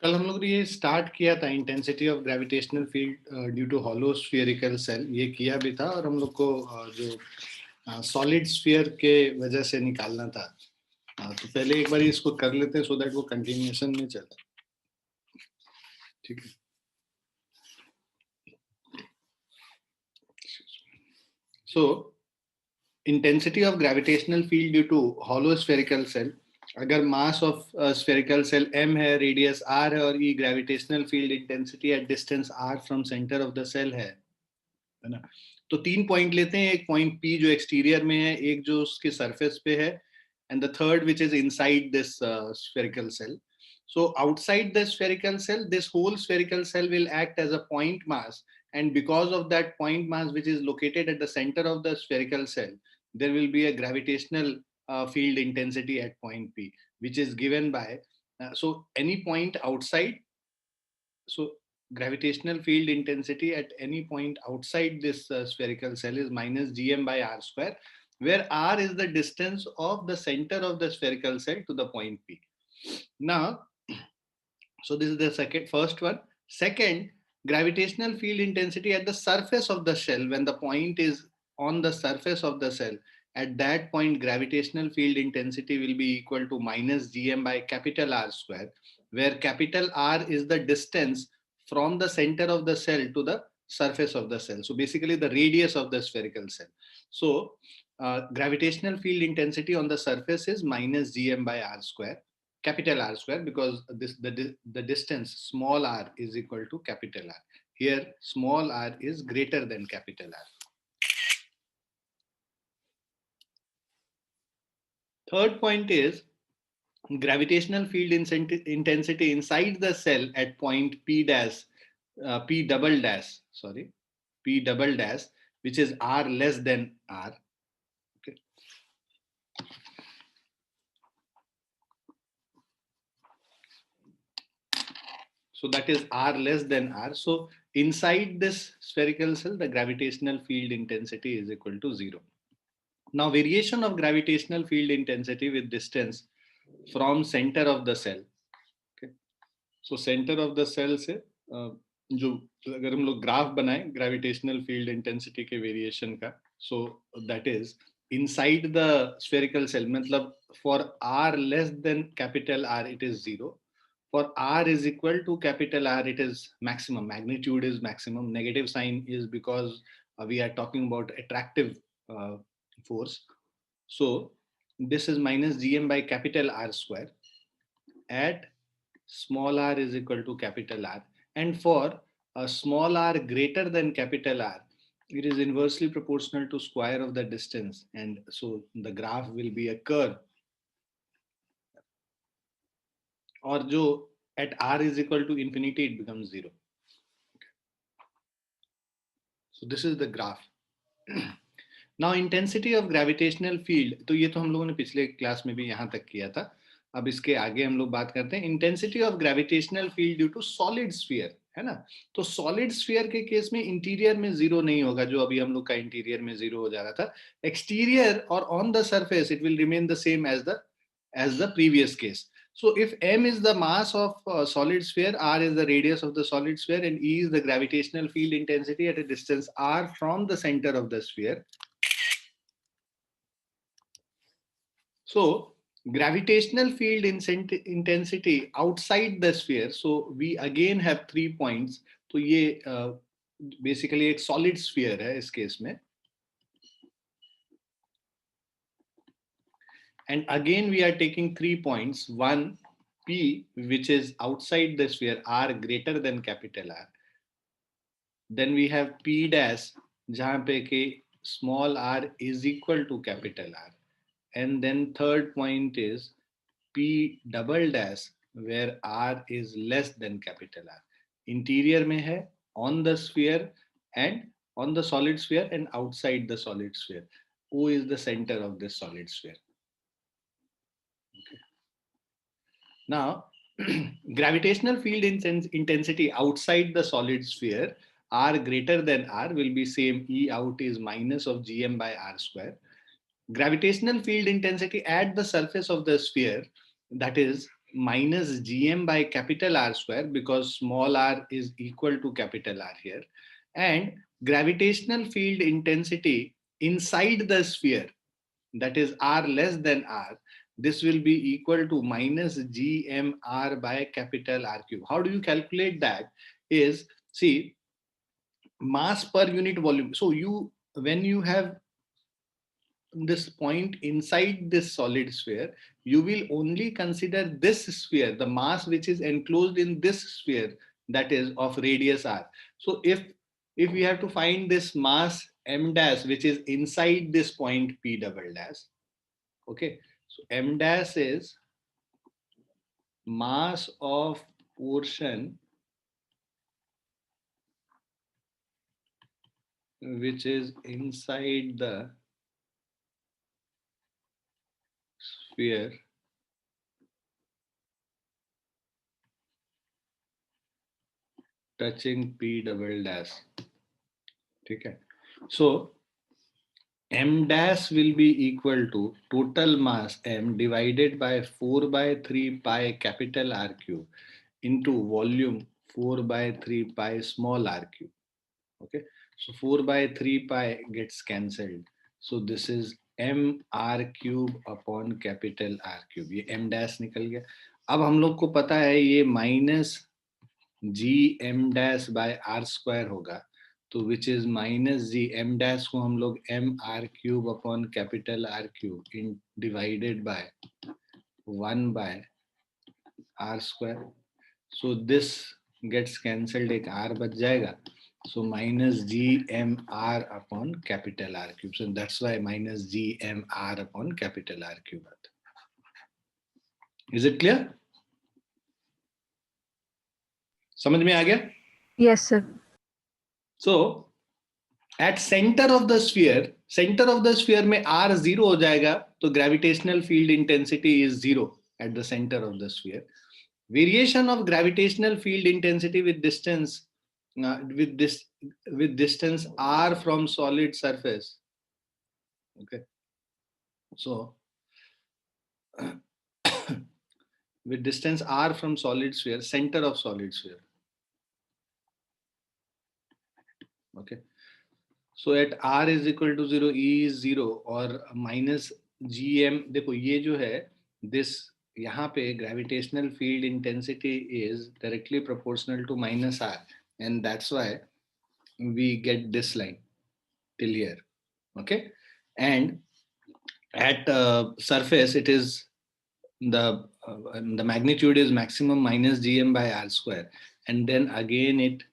कल हम लोग ने ये स्टार्ट किया था intensity of gravitational field due to hollow spherical shell, ये किया भी था और हम लोग को जो सॉलिड स्फीयर के वजह से निकालना था। तो पहले एक बार इसको कर लेते हैं सो दैट वो कंटिन्यूएशन में चले। ठीक है, so intensity of gravitational field due to hollow spherical shell, अगर mass of spherical shell m है, रेडियस r है और ये gravitational field intensity at distance r from centre of the shell है ना। तो 3 पॉइंट लेते हैं, एक पॉइंट P जो एक्सटीरियर में है, एक जो उसके सरफेस पे है, and the third which is inside this spherical shell. So outside the spherical cell, this whole spherical cell will act as a point mass, and because of that point mass which is located at the center of the spherical cell, there will be a gravitational field intensity at point P, which is given by so any point outside. So gravitational field intensity at any point outside this spherical cell is minus gm by r square, where r is the distance of the center of the spherical cell to the point P. Now, so this is the first one. Second, gravitational field intensity at the surface of the shell, when the point is on the surface of the cell, at that point gravitational field intensity will be equal to minus gm by capital R square, where capital R is the distance from the center of the cell to the surface of the cell. So basically the radius of the spherical cell. So gravitational field intensity on the surface is minus gm by R square, capital R square, because the distance small r is equal to capital R. Here small r is greater than capital R. Third point is gravitational field intensity inside the cell at point P double dash, which is R less than R. Okay. So that is R less than R. So inside this spherical cell, the gravitational field intensity is equal to 0. Now variation of gravitational field intensity with distance from center of the cell. Okay. So center of the cell से जो अगर हम लोग graph बनाए gravitational field intensity के variation का, so that is inside the spherical cell, मतलब for r less than capital R it is 0, for r is equal to capital R it is maximum, magnitude is maximum, negative sign is because we are talking about attractive force. So this is minus gm by capital R square at small r is equal to capital R, and for a small r greater than capital R, it is inversely proportional to square of the distance, and so the graph will be a curve, or jo at r is equal to infinity it becomes 0. So this is the graph. Now intensity of gravitational field, तो ये तो हम लोगों ने पिछले class में भी यहाँ तक किया था. अब इसके आगे हम लोग बात करते हैं intensity of gravitational field due to solid sphere, है ना. तो सॉलिड स्फीयर के केस में इंटीरियर में 0 नहीं होगा, जो अभी हम लोग का इंटीरियर में 0 हो जा रहा था. एक्सटीरियर और on the surface it will remain the same as the previous case. So if m is the mass of solid sphere, r is the radius of the solid sphere, and E is the gravitational field intensity at a distance r from the center of the sphere. So gravitational field intensity outside the sphere. So we again have 3 points. तो ये basically एक solid sphere है इस case में. And again we are taking 3 points. One, P, which is outside the sphere, r greater than capital R. Then we have P dash, जहाँ पे के small r is equal to capital R. And then third point is P double dash, where r is less than capital R. Interior में है, on the sphere and on the solid sphere and outside the solid sphere. O is the center of this solid sphere. Okay. Now gravitational field intensity outside the solid sphere, r greater than R, will be same. E out is minus of gm by R square. Gravitational field intensity at the surface of the sphere, that is minus gm by capital R square, because small r is equal to capital R here, and gravitational field intensity inside the sphere, that is r less than r, this will be equal to minus gmr by capital R cube. How do you calculate that? Is, see, mass per unit volume. So you, when you have this point inside this solid sphere, you will only consider this sphere, the mass which is enclosed in this sphere, that is of radius r. So if we have to find this mass m dash which is inside this point p double dash, okay, so m dash is mass of portion which is inside the sphere touching p double dash. Okay, so m dash will be equal to total mass m divided by 4 by 3 pi capital R cube into volume 4 by 3 pi small r cube. Okay, so 4 by 3 pi gets cancelled. So this is m r cube upon capital R cube. ये m dash निकल गया. अब हम लोग को पता है ये minus G M dash by R square होगा, तो which is minus G M dash को हम लोग M R cube upon capital R cube in divided by 1 by R square. So this gets cancelled, एक आर बच जाएगा. So minus G M R upon capital R cube. So that's why minus G M R upon capital R cube आता है. Is it clear? समझ में आ गया? Yes, sir. So at center of the sphere में r 0 हो जाएगा, तो gravitational field intensity is 0 at the center of the sphere. Variation of gravitational field intensity with distance with distance r from solid surface. Okay, so with distance r from solid sphere, center of solid sphere. Okay, so at r is equal to 0, e is 0 और minus gm. देखो ये जो है this, यहाँ पे gravitational field intensity is directly proportional to minus r, and that's why we get this line till here. Okay, and at surface it is the magnitude is maximum minus gm by r square, and then again it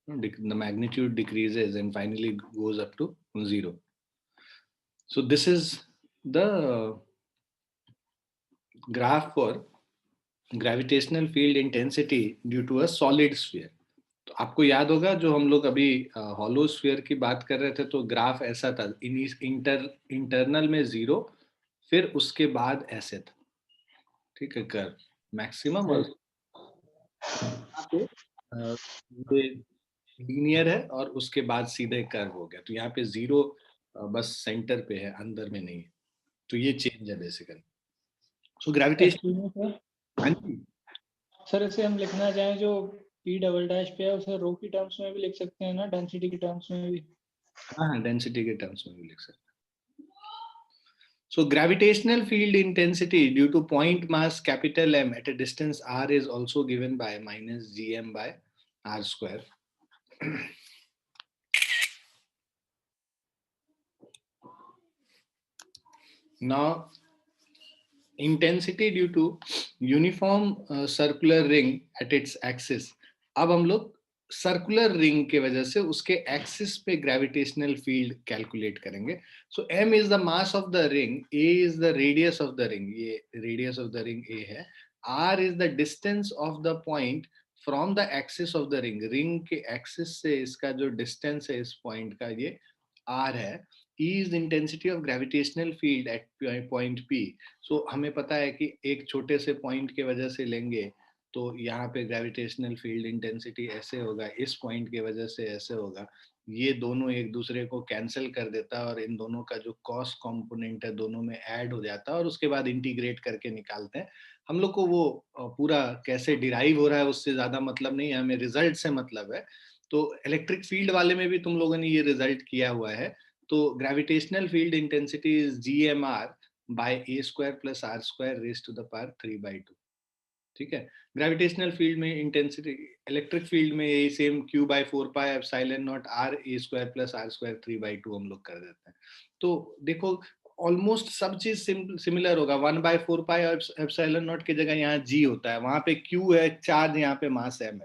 the magnitude decreases and finally goes up to 0. So this is the graph for gravitational field intensity due to a solid sphere. तो आपको याद होगा जो हम लोग अभी hollow sphere की बात कर रहे थे, तो ग्राफ ऐसा था, इंटरनल में 0, फिर उसके बाद ऐसे था. ठीक है, कर्व मैक्सिमम और लीनियर है और उसके बाद सीधे कर्व हो गया. तो यहाँ पे 0 बस सेंटर पे है, अंदर में नहीं है. तो ये चेंज है बेसिकली. सो ग्रेविटेशन. हाँ जी सर, इसे हम लिखना चाहें जो p डबल डैश पे है उसे रो की टर्म्स में भी लिख सकते हैं ना, डेंसिटी के टर्म्स में भी? हाँ, डेंसिटी के टर्म्स में भी लिख सकते हैं. So gravitational field intensity due to point mass capital M at a distance r is also given by minus gm by r square. Now, intensity due to uniform circular ring at its axis. अब हम लोग circular ring के वजह से उसके axis पे gravitational field calculate करेंगे. So m is the mass of the ring, a is the radius of the ring, ये radius of the ring a है, r is the distance of the point from the axis of the ring. Ring के axis से इसका जो distance है इस point का, ये r है. E is the intensity of gravitational field at point P. So हमें पता है कि एक छोटे से पॉइंट के वजह से लेंगे तो यहाँ पे ग्रेविटेशनल फील्ड इंटेंसिटी ऐसे होगा, इस पॉइंट के वजह से ऐसे होगा. ये दोनों एक दूसरे को कैंसिल कर देता है और इन दोनों का जो कॉस्ट कंपोनेंट है दोनों में ऐड हो जाता है और उसके बाद इंटीग्रेट करके निकालते हैं। हम लोग को वो पूरा कैसे डिराइव हो रहा है उससे ज्यादा मतलब नहीं है, हमें रिजल्ट से मतलब है। तो इलेक्ट्रिक फील्ड वाले में भी तुम लोगों ने ये रिजल्ट किया हुआ है। तो gravitational field intensity is GMR by a² + r² raise to the power 3/2। ठीक है, ग्रेविटेशनल फील्ड में इंटेंसिटी, इलेक्ट्रिक फील्ड में यही same Q/4πε0 r a² + r² 3/2 हम लोग कर देते हैं। तो देखो ऑलमोस्ट सब चीज सिमिलर होगा। 1/4πε0 की जगह यहाँ G होता है, वहां पे Q है चार्ज, यहाँ पे मास M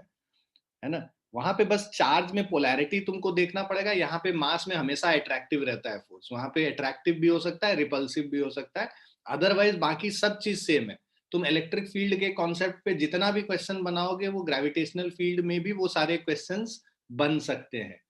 है ना। वहां पे बस चार्ज में पोलैरिटी तुमको देखना पड़ेगा, यहाँ पे मास में हमेशा अट्रैक्टिव रहता है फोर्स, वहां पे अट्रैक्टिव भी हो सकता है, रिपल्सिव भी हो सकता है, अदरवाइज बाकी सब चीज सेम है। तुम इलेक्ट्रिक फील्ड के कॉन्सेप्ट पे जितना भी क्वेश्चन बनाओगे वो ग्रेविटेशनल फील्ड में भी वो सारे क्वेश्चंस बन सकते हैं।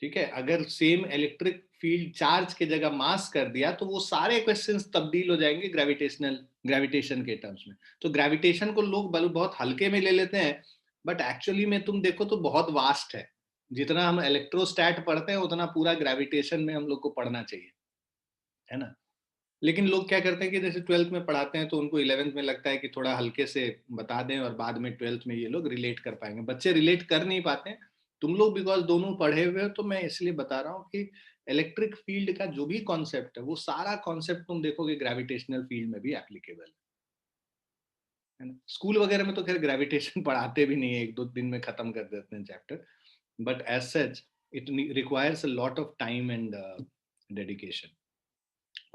ठीक है, अगर सेम इलेक्ट्रिक फील्ड चार्ज के जगह मास कर दिया तो वो सारे क्वेश्चंस तब्दील हो जाएंगे ग्रेविटेशन के टर्म्स में। तो ग्रेविटेशन को लोग बहुत हल्के में ले लेते हैं, बट एक्चुअली में तुम देखो तो बहुत वास्ट है। जितना हम इलेक्ट्रोस्टैट पढ़ते हैं उतना पूरा ग्रेविटेशन में हम लोग को पढ़ना चाहिए, है ना। लेकिन लोग क्या करते हैं कि जैसे 12th में पढ़ाते हैं तो उनको 11th में लगता है कि थोड़ा हल्के से बता दें और बाद में 12th में ये लोग रिलेट कर पाएंगे। बच्चे रिलेट कर नहीं पाते हैं। तुम लोग बिकॉज दोनों पढ़े हुए हो तो मैं इसलिए बता रहा हूँ कि इलेक्ट्रिक फील्ड का जो भी कॉन्सेप्ट है वो सारा कॉन्सेप्ट तुम देखोगे ग्रेविटेशनल फील्ड में भी एप्लीकेबल है ना। स्कूल वगैरह में तो खैर ग्रेविटेशन पढ़ाते भी नहीं है, 1-2 दिन में खत्म कर देते हैं chapter, but as such it requires a lot of time and dedication.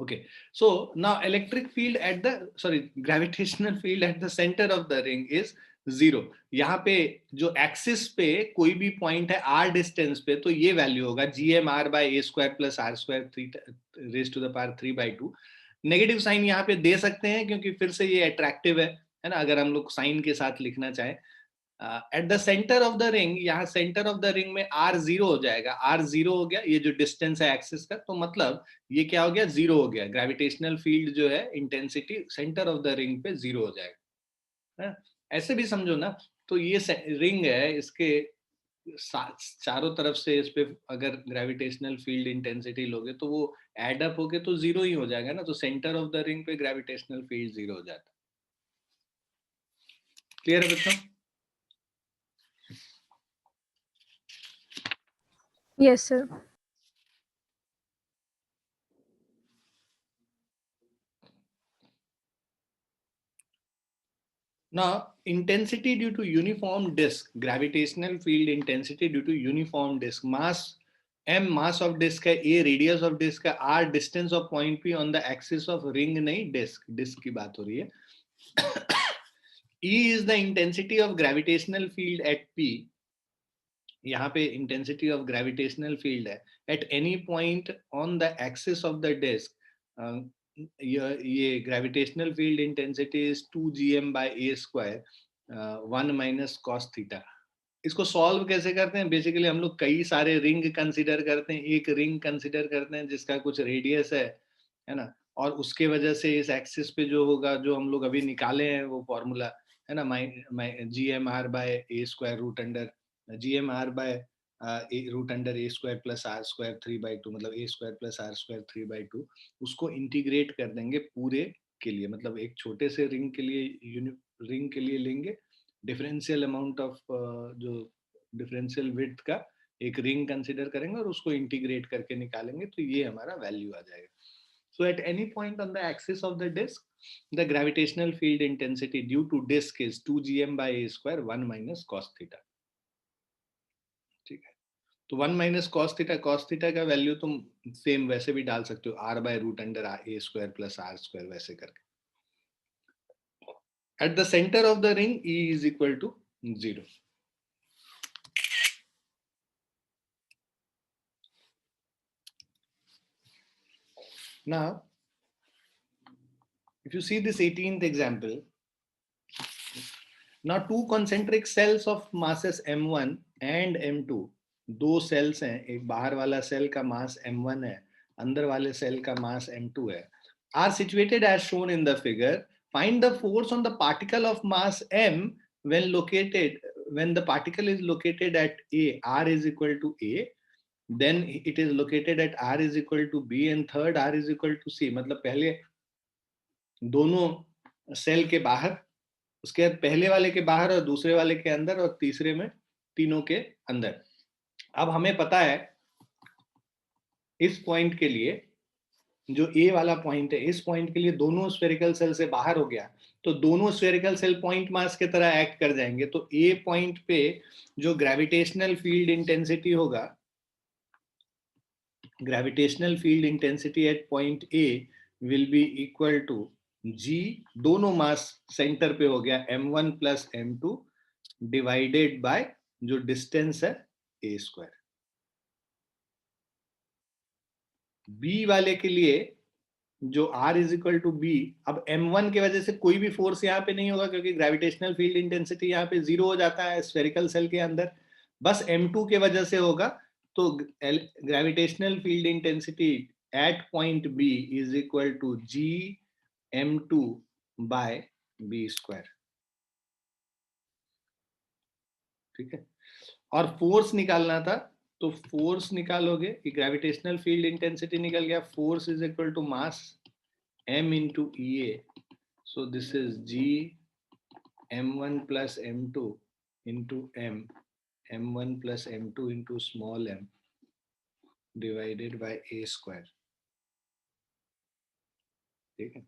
Okay, so now electric field at the, sorry, gravitational field at the center of the ring is 0। यहाँ पे जो एक्सिस पे कोई भी पॉइंट है r distance पे तो ये वैल्यू होगा GMR/a² + r² raise to the power 3/2। Negative sign यहाँ पे दे सकते हैं क्योंकि फिर से ये अट्रैक्टिव है ना, अगर हम लोग साइन के साथ लिखना चाहें। At the centre of the ring, यहाँ सेंटर ऑफ द रिंग में r0 हो जाएगा। r0 हो गया, ये जो डिस्टेंस है एक्सिस का, तो मतलब ये क्या हो गया, 0 हो गया। ग्रेविटेशनल फील्ड जो है intensity centre of the ring पे 0 हो जाएगा, है? ऐसे भी समझो ना। तो ये रिंग है, इसके चारों तरफ से इस पे अगर ग्रेविटेशनल फील्ड इंटेंसिटी लोगे तो वो एड अप होके तो 0 ही हो जाएगा ना। तो सेंटर ऑफ द रिंग पे ग्रेविटेशनल फील्ड 0 हो जाता है। क्लियर है बच्चों? Yes, sir. Now, intensity due to uniform disk, gravitational field intensity due to uniform disk, mass m mass of disk है, a radius of disk है, r distance of point p on the axis of ring, नहीं disk की बात हो रही है। E is the intensity of gravitational field at p, यहाँ पे intensity of gravitational field है at any point on the axis of the disk। ये gravitational field intensity is 2gm/a², 1 - cos theta. इसको सॉल्व कैसे करते हैं? बेसिकली हम लोग कई सारे रिंग कंसीडर करते हैं, एक रिंग कंसीडर करते हैं जिसका कुछ रेडियस है ना, और उसके वजह से इस एक्सिस पे जो होगा, जो हम लोग अभी निकाले हैं वो फॉर्मूला है ना, GMR/a² root under a² + r² 3/2, मतलब a² + r² 3/2, उसको इंटीग्रेट कर देंगे पूरे के लिए, मतलब एक छोटे से रिंग के लिए लेंगे डिफरेंशियल अमाउंट ऑफ जो डिफरेंशियल विड्थ का एक रिंग कंसीडर करेंगे और उसको इंटीग्रेट करके निकालेंगे, तो ये हमारा वैल्यू आ जाएगा। So at any point on the axis of the disk, the gravitational field intensity due to disk is 2gm/a², 1 - cos theta. ठीक है, तो 1 - cos थीटा का वैल्यू तुम सेम वैसे भी डाल सकते हो, r/√a² + r², वैसे करके। At the center of the ring, E is equal to 0। Now, if you see this 18th example, now two concentric cells of masses m1 and m2, दो सेल्स हैं, एक बाहर वाला सेल का मास m1 है, अंदर वाले सेल का मास m2 है, are situated as shown in the figure. Find the force on the particle of mass m when the particle is located at A, r is equal to A, then it is located at r is equal to b and third r is equal to c. मतलब पहले दोनों cell के बाहर, उसके बाद पहले वाले के बाहर और दूसरे वाले के अंदर और तीसरे में तीनों के अंदर. अब हमें पता है इस पॉइंट के लिए, जो ए वाला पॉइंट है, इस पॉइंट के लिए दोनों स्फेरिकल सेल से बाहर हो गया तो दोनों स्फेरिकल सेल पॉइंट मास की तरह एक्ट कर जाएंगे. तो ए पॉइंट पे जो ग्रेविटेशनल फील्ड इंटेंसिटी होगा, gravitational field intensity at point A will be equal to G, दोनों मास सेंटर पे हो गया m1 plus m2 divided by जो डिस्टेंस है a स्क्वायर. बी वाले के लिए जो r is equal to B, अब m1 की वजह से कोई भी फोर्स यहाँ पे नहीं होगा क्योंकि ग्रेविटेशनल फील्ड इंटेंसिटी यहाँ पे 0 हो जाता है स्फेरिकल सेल के अंदर, बस m2 के वजह से होगा. तो gravitational field intensity at point B is equal to G m2 by B square. ठीक है. और फोर्स निकालना था तो फोर्स निकालोगे कि ग्रेविटेशनल फील्ड इंटेंसिटी निकल गया, force is equal to mass m into EA. So this is G m1 plus m2 into m1 plus m2 into small m divided by a square. ठीक है.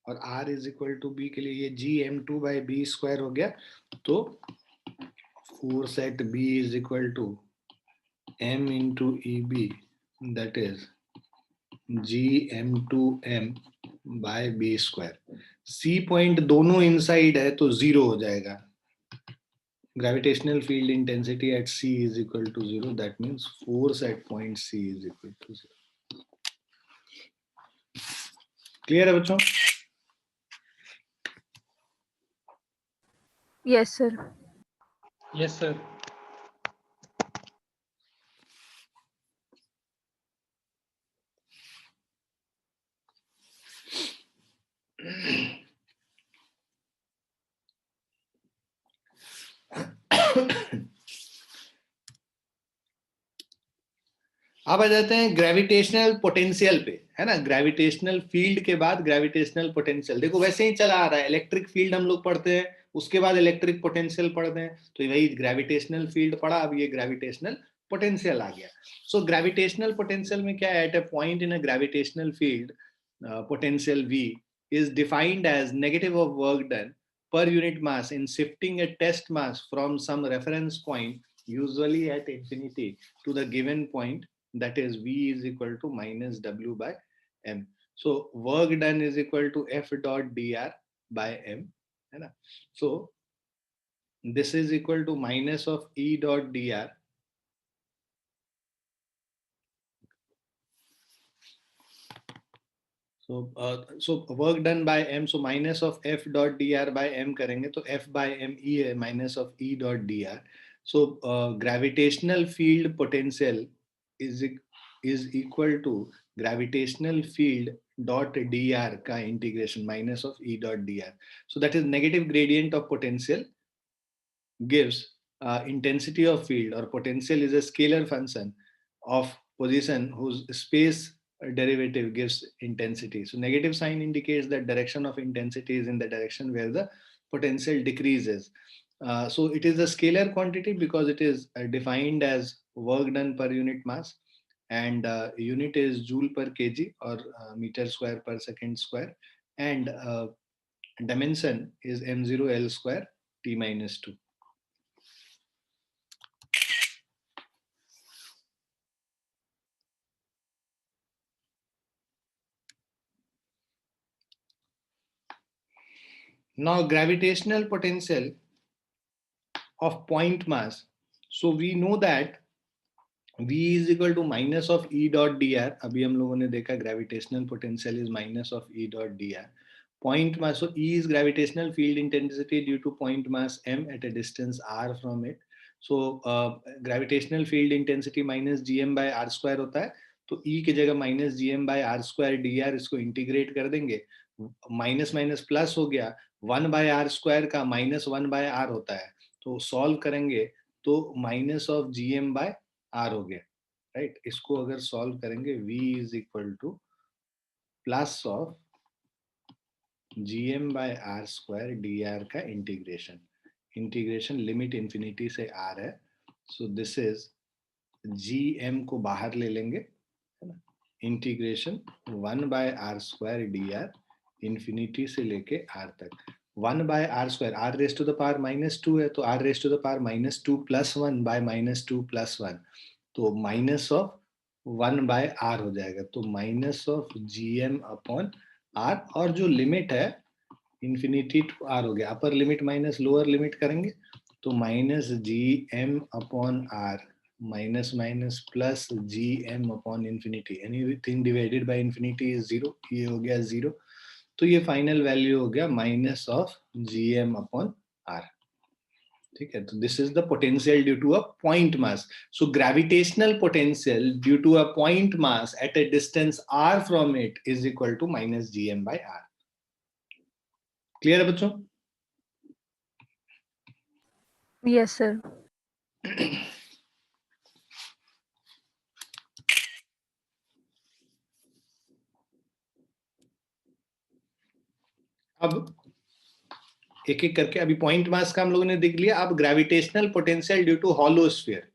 और r is equal to b के लिए ये G m2 by b square हो गया. तो force at b is equal to m into EB, that is G m2m by B square. C point दोनों इनसाइड है तो 0 हो जाएगा. Gravitational field intensity at C is equal to 0, that means force at point C is equal to 0. Clear है बच्चों? Yes sir. Yes sir. अब आ जाते हैं ग्रेविटेशनल पोटेंशियल पे, है ना. ग्रेविटेशनल फील्ड के बाद ग्रेविटेशनल पोटेंशियल. देखो वैसे ही चला आ रहा है, इलेक्ट्रिक फील्ड हम लोग पढ़ते हैं, उसके बाद इलेक्ट्रिक पोटेंशियल पढ़ते हैं, तो वही ग्रेविटेशनल फील्ड पढ़ा, अब ये ग्रेविटेशनल पोटेंशियल आ गया. सो ग्रेविटेशनल पोटेंशियल में क्या है, at a point in a gravitational field potential V is defined as negative of work done per unit mass in shifting a test mass from some reference point, usually at infinity, to the given point, that is V is equal to minus W by M. So work done is equal to F dot dr by M, है ना. So this is equal to minus of E dot dr so work done by M, so minus of F dot dr by M करेंगे तो F by M E है, minus of E dot dr. So gravitational field potential is equal to gravitational field dot dr का integration minus of E dot dr. So that is negative gradient of potential gives intensity of field, or potential is a scalar function of position whose space derivative gives intensity. So negative sign indicates that direction of intensity is in the direction where the potential decreases. So it is a scalar quantity because it is defined as work done per unit mass, and unit is joule per kg or meter square per second square, and dimension is m0 L square t minus 2. Now gravitational potential of point mass. So we know that V is equal to minus of E dot dr. अभी हम लोगों ने देखा gravitational potential is minus of E dot dr. Point mass, so E is gravitational field intensity due to point mass m at a distance r from it. So gravitational field intensity minus gm by r square होता है, तो E की जगह minus gm by r square dr इसको integrate कर देंगे, minus minus plus हो गया, 1 बाय आर स्क्वायर का माइनस 1 बाय आर होता है, तो सॉल्व करेंगे तो minus of G M by R हो गया, राइट। इसको अगर सॉल्व करेंगे v is equal to plus of gm by R square D R का इंटीग्रेशन, इंटीग्रेशन लिमिट इंफिनिटी से r है, सो दिस इज gm को बाहर ले लेंगे, है ना, integration 1 by R square D R infinity से लेके r तक। 1 by R square, R raise to the power -2 है, तो R raise to the power -2 plus 1 by -2 plus 1, तो माइनस ऑफ 1 बाय आर हो जाएगा, तो minus of gm upon R, और जो लिमिट है इंफिनिटी टू आर हो गया, upper limit minus lower limit करेंगे तो minus gm upon R minus minus plus gm upon infinity, anything divided by infinity is zero, ये हो गया जीरो, तो ये फाइनल वैल्यू हो गया minus of gm upon R. ठीक है, तो this is the potential due to a point mass. So gravitational potential due to a point mass at a distance r from it is equal to minus gm by r। Clear है बच्चों? Yes sir. अब एक एक करके, अभी point mass का हम लोगों ने देख लिया, अब gravitational potential due to hollow sphere.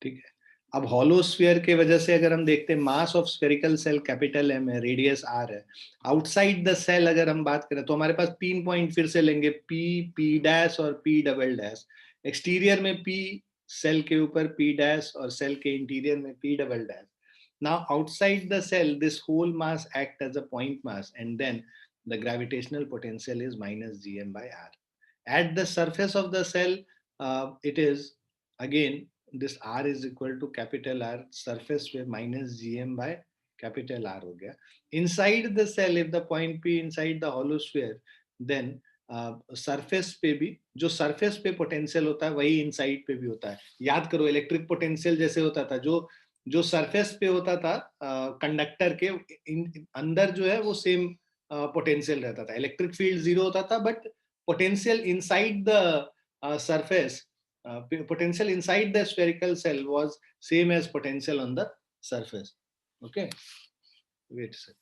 ठीक है, अब हॉलो स्फीयर के वजह से अगर हम देखते हैं, mass of spherical shell capital M है, रेडियस आर है, आउटसाइड द सेल अगर हम बात करें तो हमारे पास 3 पॉइंट फिर से लेंगे, पी, पी डैश और पी डबल डैश। एक्सटीरियर में पी, सेल के ऊपर पी डैश, और सेल के इंटीरियर में P double dash. Now outside the shell this whole mass act as a point mass, and then the gravitational potential is minus gm by r. At the surface of the cell, it is again this r is equal to capital R, surface पे minus gm by capital R हो गया. Inside the cell, if the point P inside the hollow sphere, then surface पे भी जो surface पे potential होता है वही इनसाइड पे भी होता है। याद करो, इलेक्ट्रिक पोटेंशियल जैसे होता था, जो सरफेस पे होता था कंडक्टर के अंदर जो है वो सेम पोटेंशियल रहता था। इलेक्ट्रिक फील्ड जीरो होता था, but potential inside the surface, potential inside the spherical cell was same as potential on the surface. Okay, wait a second.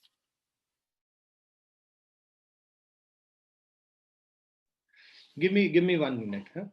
Give me 1 minute, huh?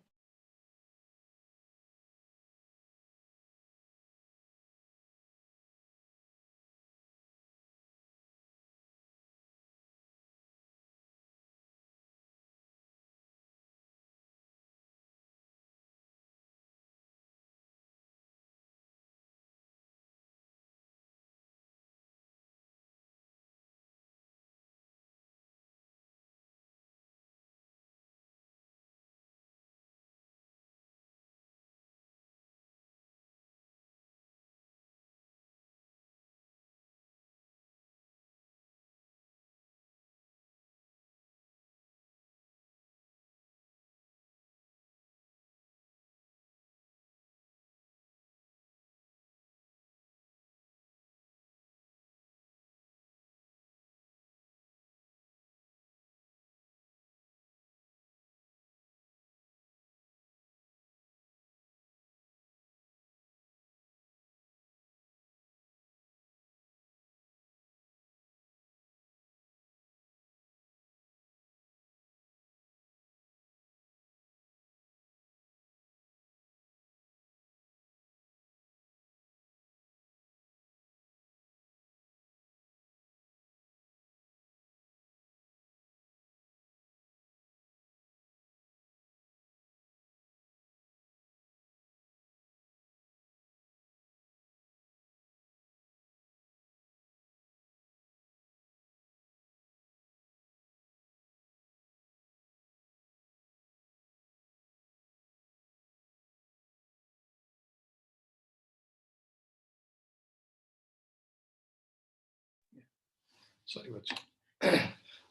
Sorry बच्चों।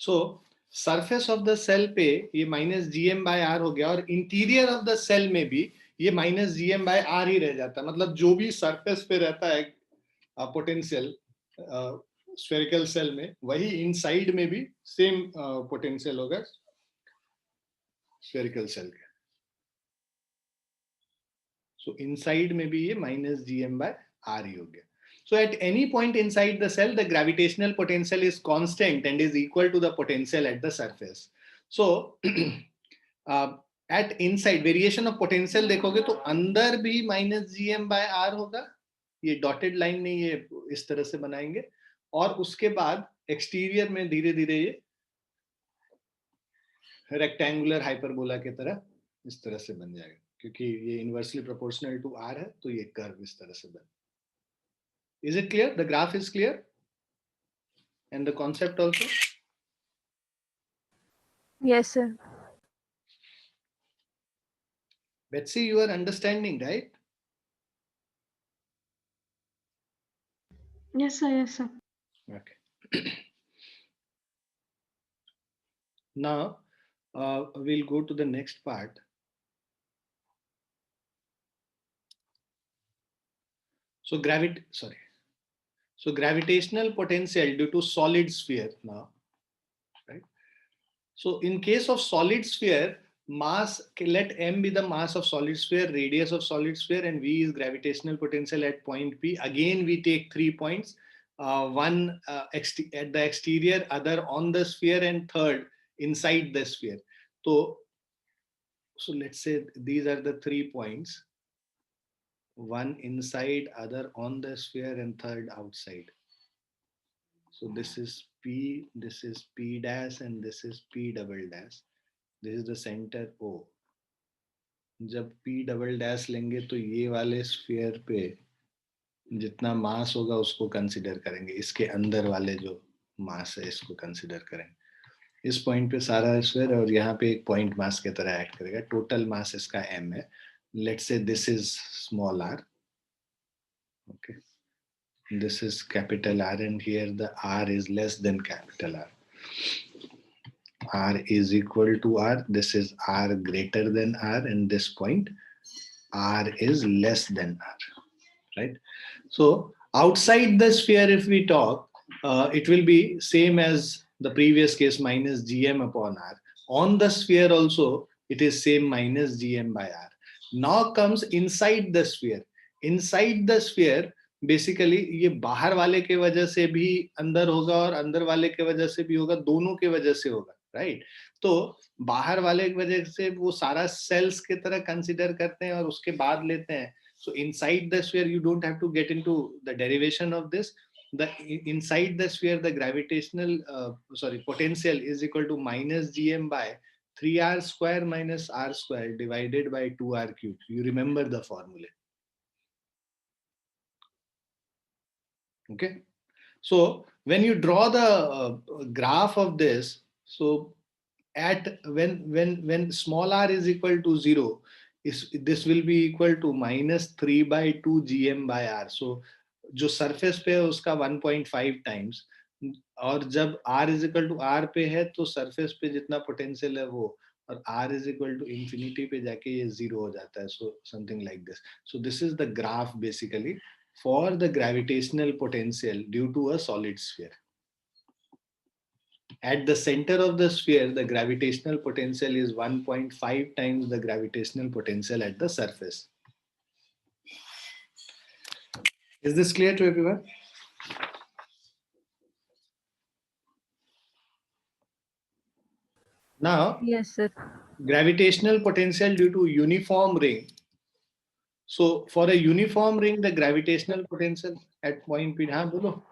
So surface of the shell पे ये minus GM bye R हो गया, और interior of the cell में भी ये minus GM bye are ही रह जाता है। मतलब जो भी सरफेस पे रहता है पोटेंशियल स्फेरिकल सेल में, वही इनसाइड में भी सेम पोटेंशियल होगा स्फेरिकल सेल के। सो इनसाइड में भी ये माइनस जीएम बाय R ही हो गया. So at any point inside the cell, the gravitational potential is constant and is equal to the potential at the surface. So at inside variation of potential देखोगे तो अंदर भी -gm/r होगा. ये dotted line नहीं, ये इस तरह से बनाएंगे, और उसके बाद एक्सटीरियर में धीरे धीरे ये रेक्टेंगुलर हाइपरबोला की तरह इस तरह से बन जाएगा, क्योंकि ये इनवर्सली प्रोपोर्शनल टू r है, तो ये कर्व इस तरह से बन. Is it clear? The graph is clear? And the concept also? Yes, sir. Betsy, you are understanding, right? Yes, sir. Yes, sir. Okay. Now, we'll go to the next part. So gravitational potential due to solid sphere now, right? So in case of solid sphere, mass, let m be the mass of solid sphere, radius of solid sphere, and v is gravitational potential at point P. Again, we take 3 points, one at the exterior, other on the sphere, and third inside the sphere. So let's say these are the 3 points. One inside, other on the sphere, and third outside. So this is P, this is P dash, and this is P double dash. This is the center O. जब P double dash लेंगे तो ये वाले sphere पे जितना मास होगा उसको consider करेंगे, इसके अंदर वाले जो मास है इसको कंसिडर करेंगे. इस पॉइंट पे सारा स्फीयर और यहाँ पे एक पॉइंट मास की तरह एक्ट करेगा. टोटल मास इसका m है. Let's say this is small r. Okay. This is capital R, and here the R is less than capital R. R is equal to R. This is R greater than R, and this point R is less than R, right? So outside the sphere, if we talk, it will be same as the previous case, minus gm upon R. On the sphere also, it is same minus gm by R. Now comes inside the sphere. Inside the sphere, basically ये बाहर वाले के वजह से भी अंदर होगा और अंदर वाले के वजह से भी होगा, दोनों के वजह से होगा, राइट? तो बाहर वाले की वजह से वो सारा सेल्स की तरह कंसीडर करते हैं और उसके बाद लेते हैं. So inside the sphere you don't have to get into the derivation of this. The inside the sphere, the gravitational potential is equal to minus gm by 3r square minus r square divided by 2r cubed. You remember the formula. Okay, so when you draw the graph of this, so at when small r is equal to 0, this will be equal to minus 3 by 2 gm by r. So जो surface पे है उसका 1.5 times, और जब r is equal to r पे है तो surface पे जितना पोटेंशियल है वो, और r is equal to infinity पे जाके ये 0 हो जाता है. So something like this. So this is the graph basically for the gravitational potential due to a solid sphere. At the center of the sphere, the gravitational potential is 1.5 times the gravitational potential at the surface. Is this clear to everyone? Now, Yes, sir. gravitational potential due to uniform ring. So for a uniform ring, the gravitational potential at point P, हाँ बोलो.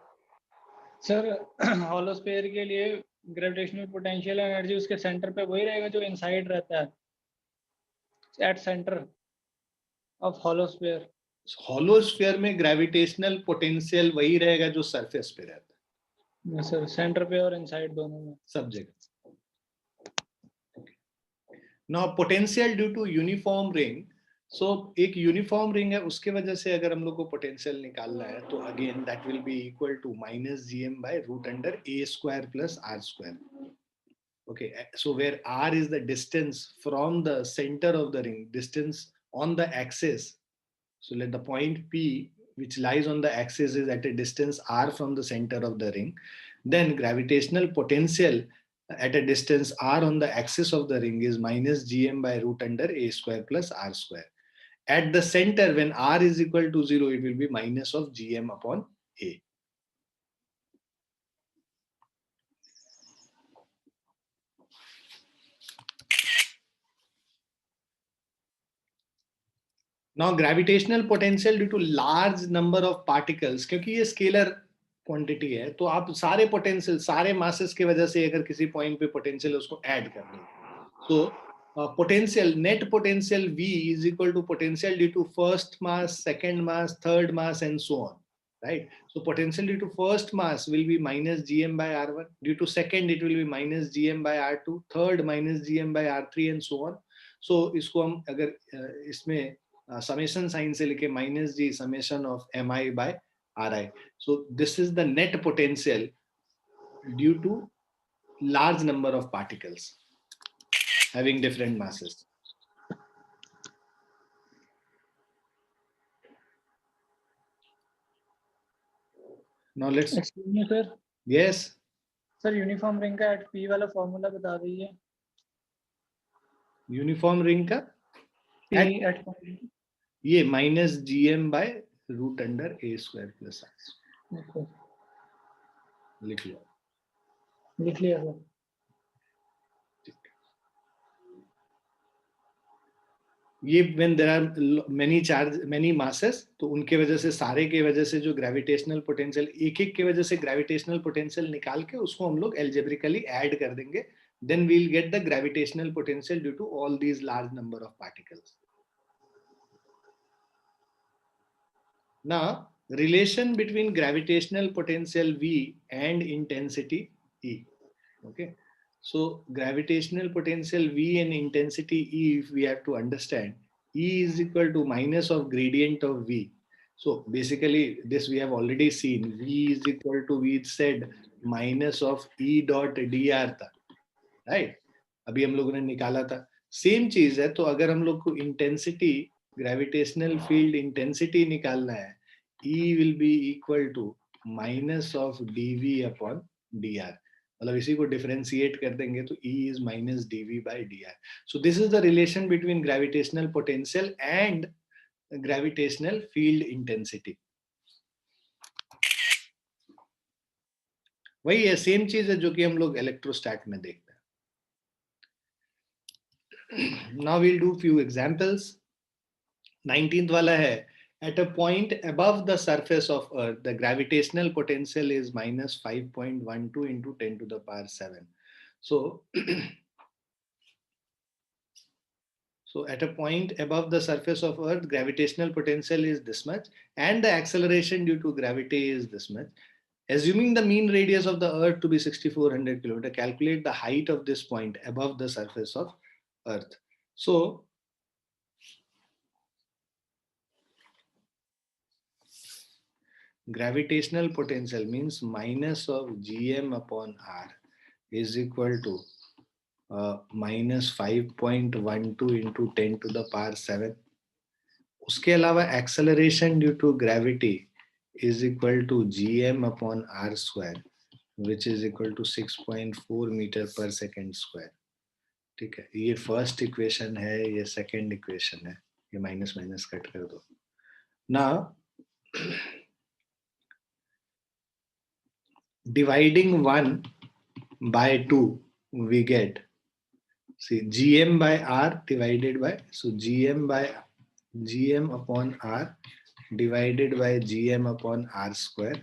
Sir hollow sphere के लिए gravitational potential energy उसके centre पे वही रहेगा जो inside रहता है, at centre of hollow sphere. Hollow sphere में ग्रेविटेशनल पोटेंशियल वही रहेगा जो सरफेस पे रहता है. यस सर, सेंटर पे और इनसाइड दोनों में. सब जगह. Now potential due to uniform ring. So एक यूनिफॉर्म रिंग है, उसके वजह से अगर हम लोग को पोटेंशियल निकालना है तो again that will be equal to minus GM by root under A square plus R square. Okay, so where r is the distance from the center of the ring, distance on the axis. So let the point P, which lies on the axis, is at a distance r from the center of the ring. Then gravitational potential at a distance r on the axis of the ring is minus gm by root under a square plus r square. At the center, when r is equal to 0, it will be minus of gm upon a. Now gravitational potential due to large number of particles, क्योंकि ये scalar quantity है, तो आप सारे potential, सारे masses की वजह से अगर किसी पॉइंट पे पोटेंशियल उसको ऐड कर दो, so potential, net potential V is equal to potential due to first mass, second mass, third mass, and so on, right? So potential due to first mass will be minus gm by r1, due to second it will be minus gm by r2, third minus gm by r3, and so on. So इसको हम अगर इसमें summation sign से लिखे minus g summation of mi by ri. So this is the net potential due to large number of particles having different masses. Now let's. Excuse me, sir. Yes. Sir uniform ring का at P वाला formula बता दीजिए. Uniform ring का P at ये minus gm by root under a square plus r. लिख लो. लिख लिया sir. ये when there are many charge, many masses, तो उनके वजह से सारे के वजह से जो ग्रेविटेशनल पोटेंशियल, एक एक के वजह से ग्रेविटेशनल पोटेंशियल निकाल के उसको हम लोग एल्जेब्रिकली ऐड कर देंगे, then we'll get the gravitational potential due to all these large number of particles. Now relation between gravitational potential V and intensity E. Okay, so gravitational potential V and intensity E, if we have to understand, E is equal to minus of gradient of V. So basically this we have already seen, V is equal to, we said minus of E dot dr था, right? अभी हम लोगों ने निकाला था. Same चीज है, तो अगर हम लोग को इंटेंसिटी, ग्रेविटेशनल फील्ड इंटेंसिटी निकालना है, E will be equal to minus of dv upon dr. मतलब इसी को डिफरेंशिएट कर देंगे तो E is minus dv by dr. So this is the relation between gravitational potential and gravitational field intensity. वही है, सेम चीज है जो कि हम लोग इलेक्ट्रोस्टैट में देखते हैं. Now we'll do few examples. 19th वाला है, at a point above the surface of Earth, the gravitational potential is minus 5.12 into 10 to the power 7. So, so at a point above the surface of Earth, gravitational potential is this much, and the acceleration due to gravity is this much. Assuming the mean radius of the Earth to be 6,400 kilometers, calculate the height of this point above the surface of Earth. So, gravitational potential means minus of gm upon r is equal to minus 5.12 into 10 to the power 7. उसके अलावा acceleration due to gravity is equal to gm upon r square, which is equal to 6.4 meter per second square. ठीक है, ये first equation है, ये second equation है, ये minus minus cut कर दो. Now dividing 1 by 2, we get, see, gm by r divided by, so gm upon r divided by gm upon r square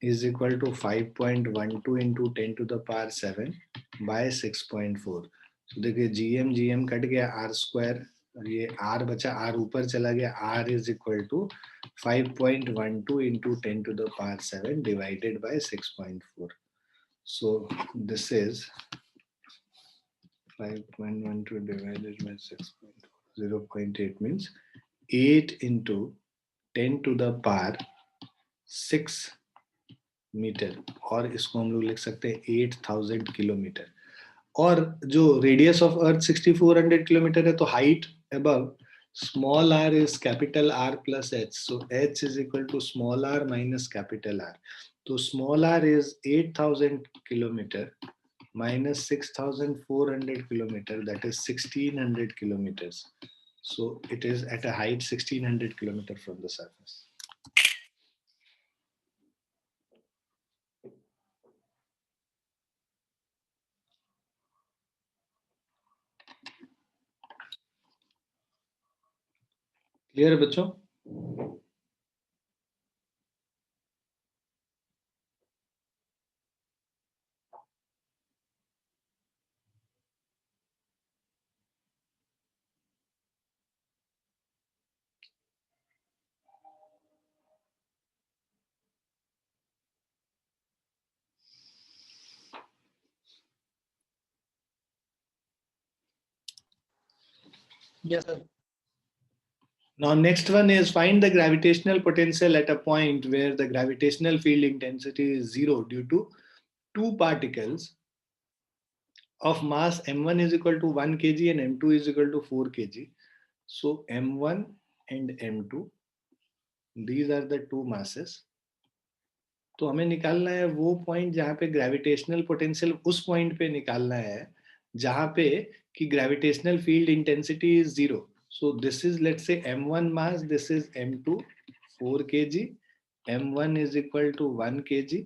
is equal to 5.12 into 10 to the power 7 by 6.4. So देखिए gm cut गया, r square, और ये r बचा, r ऊपर चला गया, r is equal to 5.12 into 10 to the power 7 divided by 6.4. So this is 5.12 divided by 6.4, 0.8 means 8 into 10 to the power 6 metre, और इसको हम लोग लिख सकते हैं 8000 किलोमीटर. और जो रेडियस ऑफ अर्थ 6400 किलोमीटर है, तो height above small r is capital R plus h, so h is equal to small r minus capital R. तो small r is 8000 kilometer minus 6400 kilometer, that is 1600 kilometers. So it is at a height 1600 kilometer from the surface. Clear है बच्चों? Yes, sir. Now next one is find the gravitational potential at a point where the gravitational field intensity is 0 due to two particles of mass m1 is equal to 1 kg and m2 is equal to 4 kg. So m1 and m2, these are the two masses. तो हमें निकालना है वो point जहां पे gravitational potential, उस point पे निकालना है जहां पे कि gravitational field intensity is 0. So this is let's say m1 mass, this is m2 4 kg, m1 is equal to 1 kg.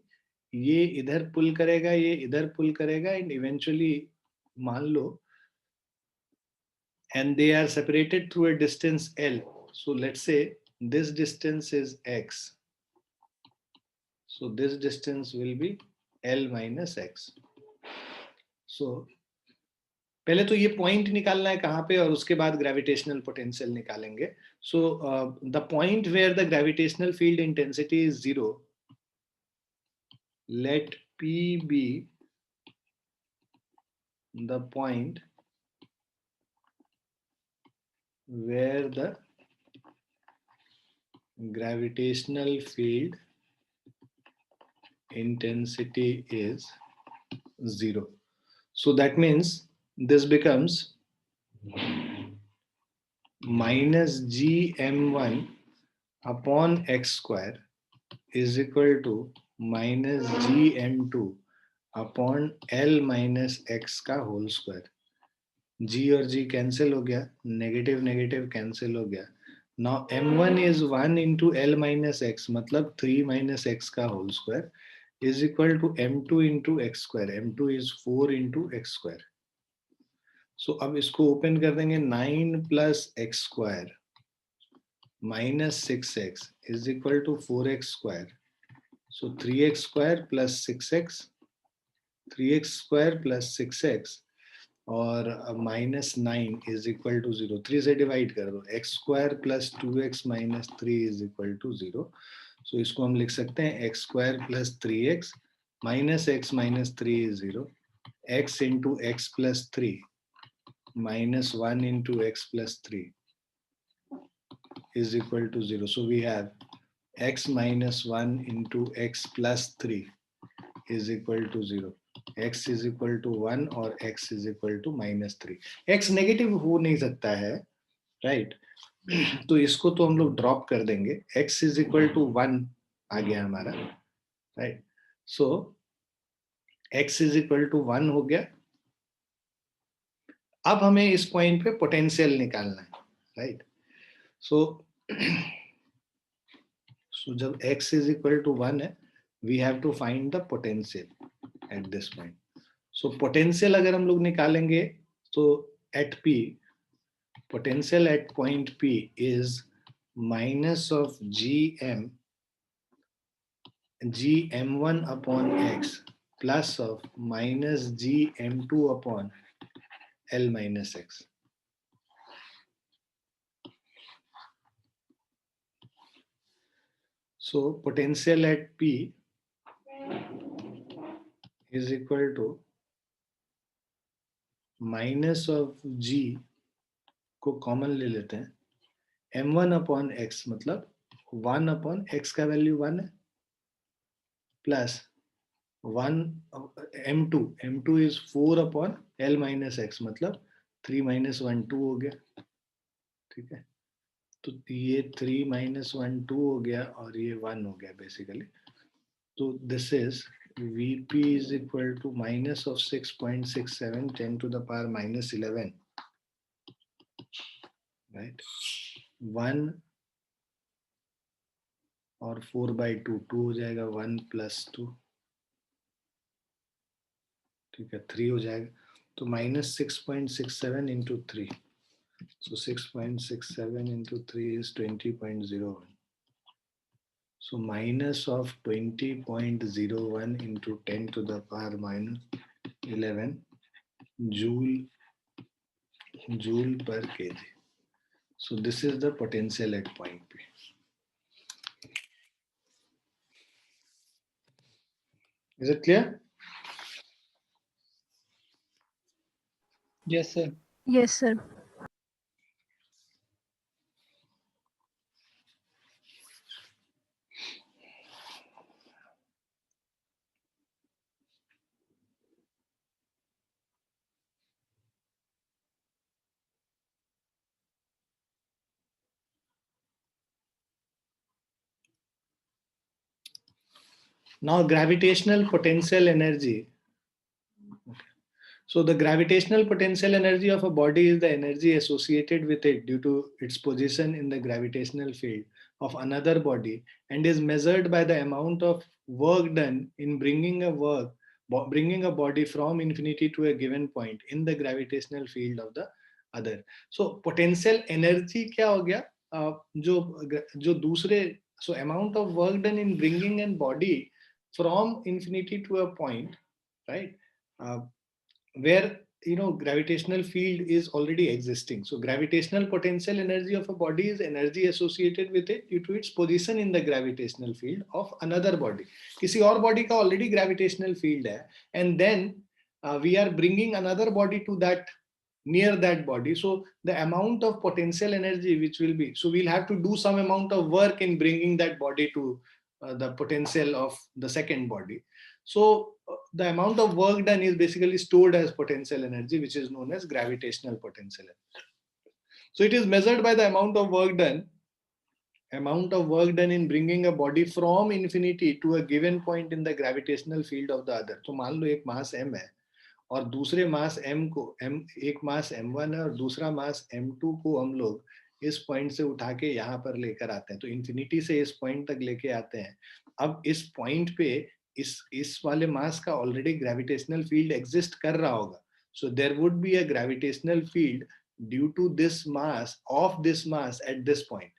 ये इधर पुल करेगा, ये इधर पुल करेगा एंड इवेंचुअली मान लो and they are separated through a distance L. So let's say this distance is X. So this distance will be L minus X. So पहले तो ये पॉइंट निकालना है कहाँ पे और उसके बाद ग्रेविटेशनल पोटेंशियल निकालेंगे. So the point where the gravitational field intensity is 0, let P be the point where the gravitational field intensity is 0. So that means this becomes minus gm1 upon x square is equal to minus gm2 upon L minus x का whole square. g और g cancel हो गया, negative negative cancel हो गया. Now m1 is 1 into L minus X, मतलब 3 minus X का whole square is equal to m2 into x square. m2 is 4 into x square. So अब इसको open कर देंगे, 9 plus x square minus 6x is equal to 4x square. So 3x square plus 6x, 3x square plus 6x और minus 9 is equal to 0. 3 से divide कर दो, x square plus 2x minus 3 is equal to 0. So इसको हम लिख सकते हैं x square plus 3x minus x minus 3 is 0. x into x plus 3 minus 1 into x plus 3 is equal to 0. So we have x minus 1 into x plus 3 is equal to 0. x is equal to 1 और x is equal to minus 3. x negative हो नहीं सकता है, right? तो इसको तो हम लोग ड्रॉप कर देंगे. x is equal to 1 आ गया हमारा, right? So x is equal to 1 हो गया. अब हमें इस पॉइंट पे पोटेंशियल निकालना है, राइट? सो जब x is equal to 1 है, we have to find the potential at this point. So potential अगर हम लोग निकालेंगे तो at P, potential at point P is minus of gm1 upon x plus of minus gm2 upon L minus x. So potential at P is equal to minus of g को common ले लेते हैं, m1 upon x मतलब 1 upon x का value 1 है, plus 1 m2 is 4 upon L minus x मतलब 3 minus 1 2 हो गया. ठीक है, तो ये 3 माइनस 1 2 हो गया और ये 1 हो गया बेसिकली. तो this is Vp is equal to minus of 6.67 10 to the power minus 11 right? 1 और 4/2 2 हो जाएगा, 1 + 2, ठीक है, 3 हो जाएगा, तो -6.67 into 3. So 6.67 into 3 is 20.01. So minus of 20.01 into 10 to the power minus 11 joule per kg. So this is the potential at point P. Is it clear? Yes, sir. Yes, sir. Now gravitational potential energy. So the gravitational potential energy of a body is the energy associated with it due to its position in the gravitational field of another body, and is measured by the amount of work done in bringing a body from infinity to a given point in the gravitational field of the other. So potential energy क्या हो गया? जो दूसरे, so amount of work done in bringing a body from infinity to a point, right? Where gravitational field is already existing. So gravitational potential energy of a body is energy associated with it due to its position in the gravitational field of another body. किसी और body का already gravitational field है, and then we are bringing another body to that, near that body. So the amount of potential energy which will be, so we'll have to do some amount of work in bringing that body to the potential of the second body. So the amount of work done is basically stored as potential energy, which is known as gravitational potential energy. So it is measured by the amount of work done in bringing a body from infinity to a given point in the gravitational field of the other. तो मान लो एक मास m है और दूसरे मास m को एक मास m1 है और दूसरा मास m2 को हम लोग इस पॉइंट से उठा के यहाँ पर लेकर आते हैं, तो इन्फिनिटी से इस पॉइंट तक लेके आते हैं. अब इस पॉइंट पे इस वाले मास का ऑलरेडी ग्रेविटेशनल फील्ड एग्जिस्ट कर रहा होगा. So there would be a gravitational field due to this mass of this mass at this point.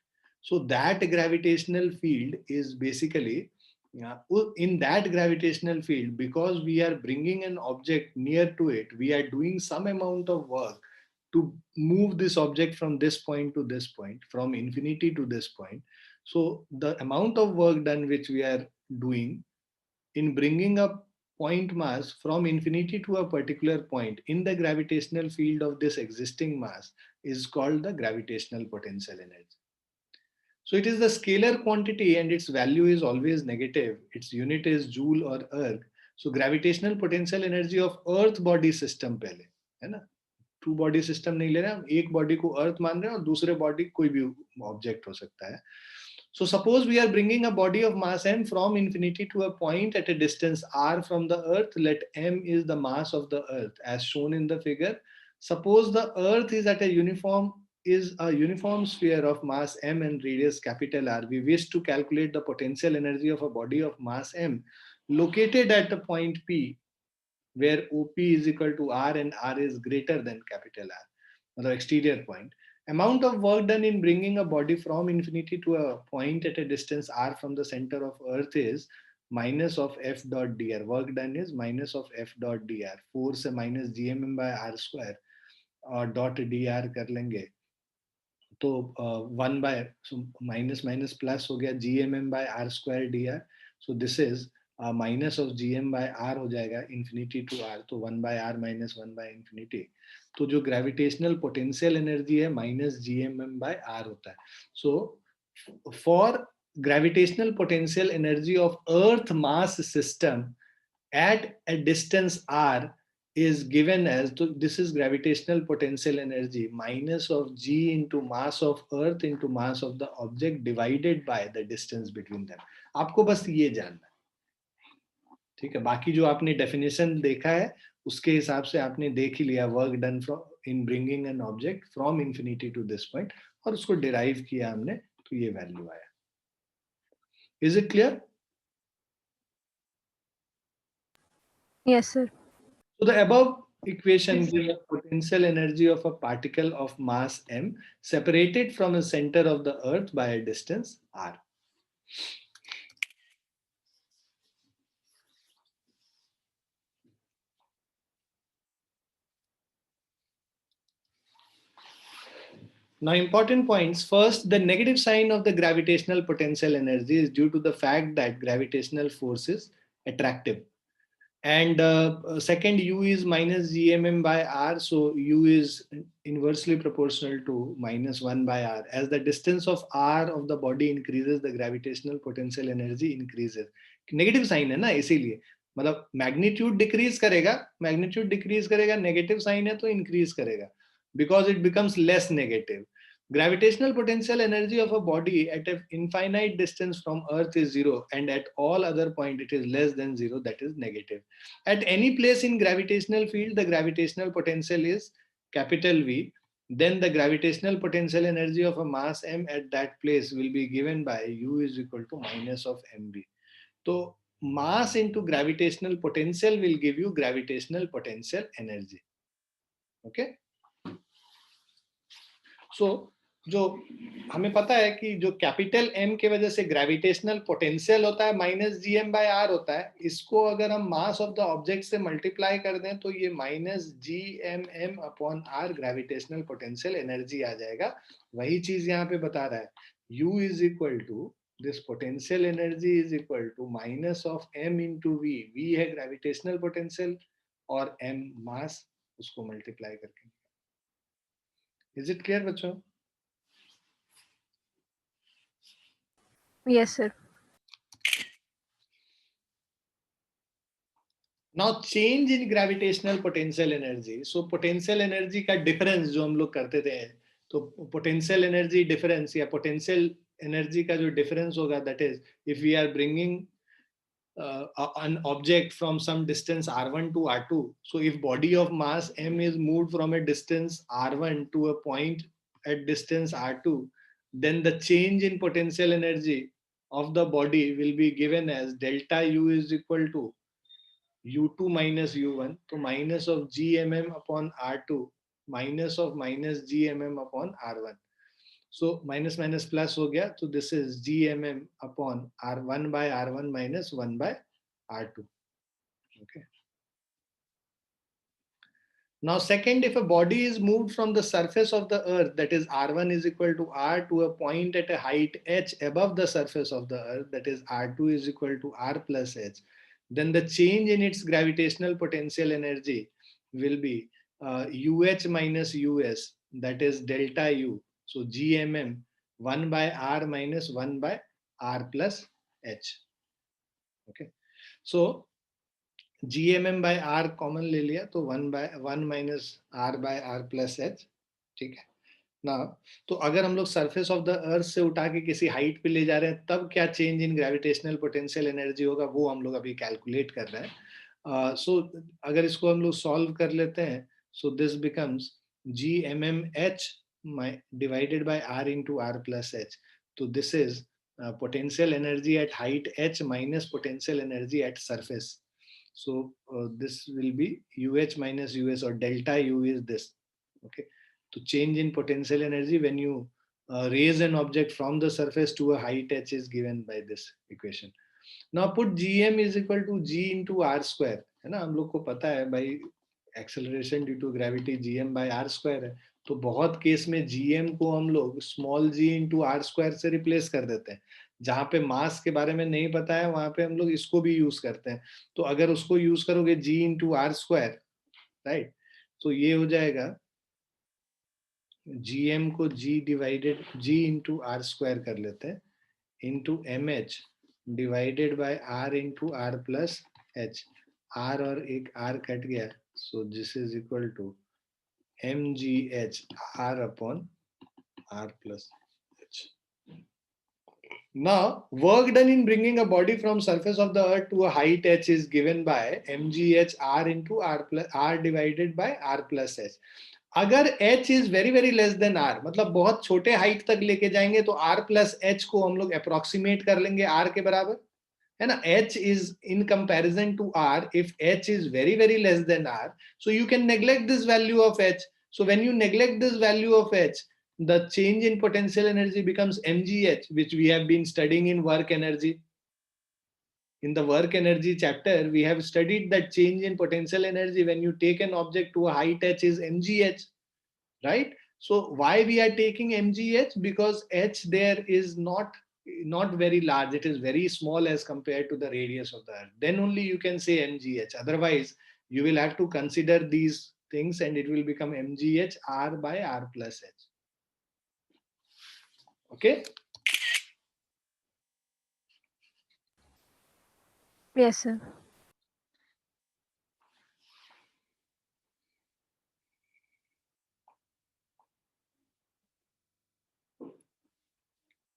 So that gravitational field is basically, in that gravitational field, because we are bringing an object near to it, we are doing some amount of work to move this object from this point to this point, from infinity to this point. So the amount of work done which we are doing in bringing a point mass from infinity to a particular point in the gravitational field of this existing mass is called the gravitational potential energy. So it is the scalar quantity and its value is always negative. Its unit is joule or erg. So gravitational potential energy of earth body system पहले है ना, to body system नहीं ले रहे हम, एक body को अर्थ मान रहे हैं और दूसरे बॉडी कोई भी ऑब्जेक्ट हो सकता है. So suppose we are bringing a body of mass m from infinity to a point at a distance r from the earth. Let m is the mass of the earth as shown in the figure. Suppose the earth is a uniform sphere of mass m and radius capital R. We wish to calculate the potential energy of a body of mass m located at a point P where OP is equal to R and R is greater than capital R, the exterior point. Amount of work done in bringing a body from infinity to a point at a distance R from the center of earth is minus of F dot dr. Work done is minus of F dot dr. Force है minus gmm by r square और dot dr कर लेंगे तो 1 by, so minus minus plus हो गया gmm by r square dr. So this is minus of gm by r हो जाएगा infinity to r, तो 1 by r minus 1 by infinity. तो जो gravitational potential energy है minus gmm by r होता है. So for gravitational potential energy of earth mass system at a distance r is given as, so this is gravitational potential energy minus of g into mass of earth into mass of the object divided by the distance between them. आपको बस ये जानना है. ठीक है, बाकी जो आपने डेफिनेशन देखा है उसके हिसाब से आपने देख ही लिया, work done from in bringing an object from infinity to this point, और उसको डिराइव किया हमने, तो ये वैल्यू आया. Is it clear? Yes, sir. So the above equation gives a potential energy of a particle of mass m separated from the center of the earth by a distance r. Now, important points. First, the negative sign of the gravitational potential energy is due to the fact that gravitational force is attractive. And second, U is minus gmm by r, so U is inversely proportional to minus 1 by r. As the distance of r of the body increases, the gravitational potential energy increases. Negative sign है ना, इसीलिए मतलब magnitude decrease करेगा, negative sign है तो increase करेगा, because it becomes less negative. Gravitational potential energy of a body at an infinite distance from Earth is zero, and at all other points it is less than zero, that is negative. At any place in gravitational field, the gravitational potential is capital V. Then the gravitational potential energy of a mass m at that place will be given by U is equal to minus of mv. So mass into gravitational potential will give you gravitational potential energy. Okay. So जो हमें पता है कि जो capital M के वजह से gravitational potential होता है minus G M by R होता है, इसको अगर हम मास ऑफ द ऑब्जेक्ट से मल्टीप्लाई कर दें तो ये minus G M M upon R gravitational potential energy आ जाएगा. वही चीज यहाँ पे बता रहा है, U is equal to this potential energy is equal to minus of m into V. V है ग्रेविटेशनल पोटेंशियल और m मास, उसको मल्टीप्लाई करके. इज इट क्लियर बच्चों? Yes, sir. Now change in gravitational potential energy. So potential energy का difference जो हम लोग करते थे, तो potential energy difference या potential energy का जो difference होगा, that is if we are bringing an object from some distance r1 to r2. So if body of mass m is moved from a distance r1 to a point at distance r2, then the change in potential energy of the body will be given as delta U is equal to U2 minus U1, तो minus of GMM upon R2 minus of minus GMM upon R1. So minus minus plus हो गया, so this is GMM upon R1 by R1 minus 1 by R2. Okay. Now second, if a body is moved from the surface of the earth, that is R1 is equal to R, to a point at a height h above the surface of the earth, that is R2 is equal to R plus h, then the change in its gravitational potential energy will be UH minus US, that is delta U. So GMM 1 by R minus 1 by R plus H. Okay. So GMM by R common ले लिया तो 1 minus R by R plus H. ठीक है ना. तो अगर हम लोग सरफेस ऑफ द अर्थ से उठा के किसी हाइट पे ले जा रहे हैं तब क्या change in gravitational potential energy होगा, वो हम लोग अभी कैलकुलेट कर रहे हैं. सो अगर इसको हम लोग सॉल्व कर लेते हैं, so this becomes GMMH divided by R into R plus H. तो this is potential energy at height h minus potential energy at surface. So this will be UH minus US, or delta U is this. Okay. To change in potential energy when you raise an object from the surface to a height h is given by this equation. Now put GM is equal to G into R square. है ना, हम लोग को पता है भाई acceleration due to gravity GM by R square है, तो बहुत केस में GM को हम लोग small g into R square से रिप्लेस कर देते हैं. जहां पे मास के बारे में नहीं पता है वहां पे हम लोग इसको भी यूज करते हैं. तो अगर उसको यूज करोगे G into R square, right, तो ये हो जाएगा GM को G divided G into R square कर लेते हैं into MH divided by R into R plus H. R और एक R कट गया, so this is equal to mgh R upon R plus H. Now, work done in bringing a body from surface of the earth to a height h is given by mgh r into r divided by r plus h. अगर h is very very less than r, मतलब बहुत छोटे height तक लेके जाएंगे तो r plus h को हम लोग अप्रोक्सीमेट कर लेंगे r के बराबर, है ना. h is in comparison to r, if h is very very less than r, so you can neglect this value of h. So when you neglect this value of h, the change in potential energy becomes mgh, which we have been studying in work energy. In the work energy chapter, we have studied that change in potential energy when you take an object to a height h is mgh, right? So why we are taking mgh? Because h there is not very large, it is very small as compared to the radius of the earth. Then only you can say mgh. Otherwise, you will have to consider these things and it will become mgh r by r plus h. Okay. Yes, sir.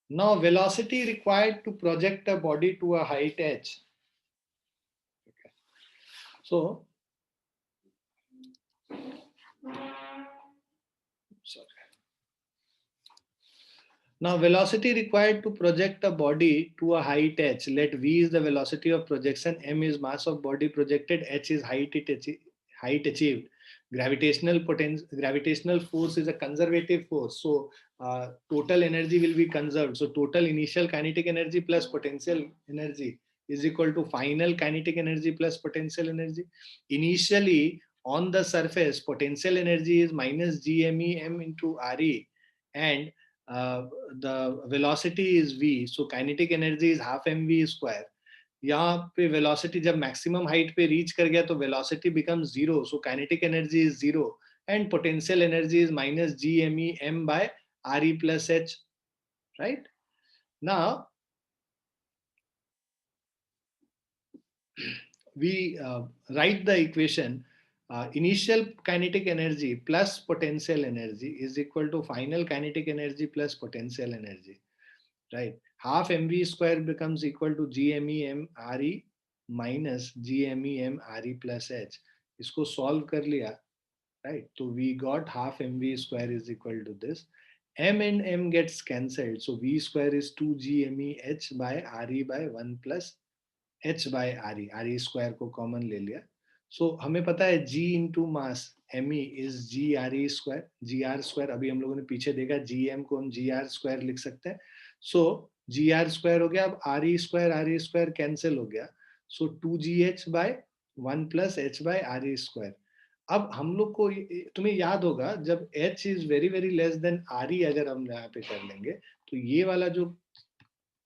Now, velocity required to project a body to a height h. Okay. So, sorry. Now, velocity required to project a body to a height h. Let v is the velocity of projection, m is mass of body projected, h is height achieved. Gravitational force is a conservative force, so total energy will be conserved. So total initial kinetic energy plus potential energy is equal to final kinetic energy plus potential energy. Initially on the surface, potential energy is minus gme m into re, and the velocity is v, so kinetic energy is half mv square. यहाँ पे velocity जब maximum height पे reach कर गया तो velocity becomes zero, so kinetic energy is zero and potential energy is minus G M E M by R E plus H, right. Now we write the equation, initial kinetic energy plus potential energy is equal to final kinetic energy plus potential energy, right? Half mv square becomes equal to gme m re minus gme m re plus h. इसको solve कर लिया, right? So we got half mv square is equal to this. M and m gets cancelled, so v square is 2 gme h by re by 1 plus h by re square को common ले लिया. So हमें पता है g into mass me is gre square, gr square अभी हम लोगों ने पीछे देखा, gm को हम gr square लिख सकते हैं. So gr square हो गया, अब re square cancel हो गया, so 2gh by 1 plus h by re square. अब हम लोग को तुम्हें याद होगा जब h is very very less than re अगर हम यहाँ पे कर लेंगे तो ये वाला जो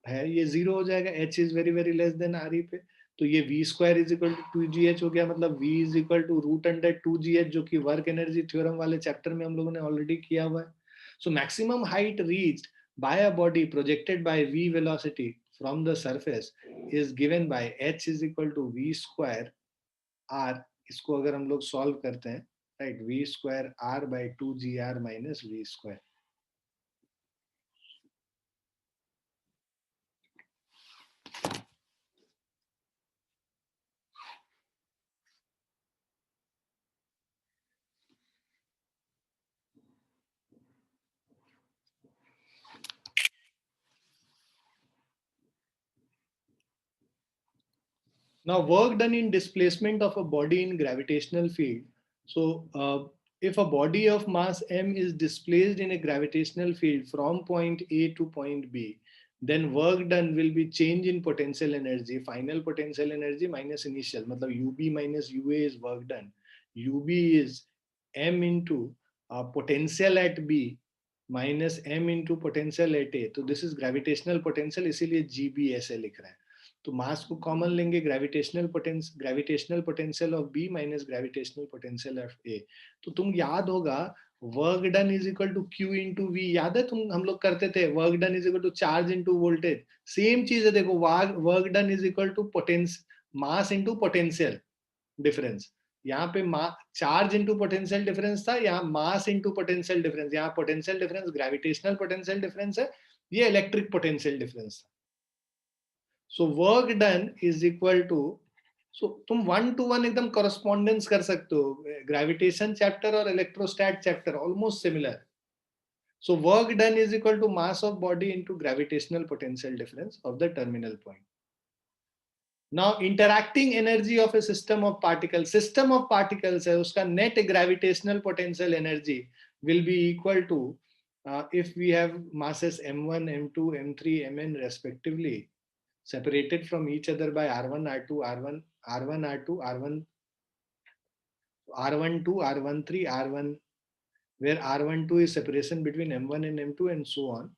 है ये जीरो हो जाएगा, h is very very less than re पे. तो ये v square is equal to 2gh हो गया, मतलब v is equal to root under 2gh, जो कि वर्क एनर्जी थ्योरम वाले चैप्टर में हम लोगों ने ऑलरेडी किया हुआ है. So maximum height reached by a body projected by v velocity from the surface is given by h is equal to v square r. इसको अगर हम लोग सॉल्व करते हैं, right, v square r by 2gr minus v square. Now, work done in displacement of a body in gravitational field. So, if a body of mass m is displaced in a gravitational field from point A to point B, then work done will be change in potential energy, final potential energy minus initial. मतलब UB minus UA is work done. UB is m into potential at B minus m into potential at A. तो this is gravitational potential, इसीलिए GB ऐसे लिख रहे हैं. तो मास को common लेंगे, gravitational potential of B minus gravitational potential of A. तो तुम याद होगा work done is equal to Q into V, याद है तुम हम लोग करते थे work done is equal to charge into voltage. Same चीज है, देखो work done is equal to mass into potential difference. यहाँ पे चार्ज इंटू पोटेंशियल डिफरेंस था, यहाँ मास इंटू पोटेंशियल डिफरेंस. यहाँ potential difference gravitational potential difference है, ये इलेक्ट्रिक पोटेंशियल डिफरेंस था. So work done is equal to, so तुम 1 to 1 एकदम कॉरेस्पॉन्डेंस कर सकते हो, ग्रेविटेशन चैप्टर और electrostatic chapter almost similar. So work done is equal to mass of body into gravitational potential difference of the terminal point. Now interacting energy of a system of particles है, उसका net gravitational potential energy will be equal to if we have masses m1, m2, m3, mn respectively, separated from each other by r1, r2, r1, r2, r1, r12, r13, r1, where r12 is separation between m1 and m2 and so on.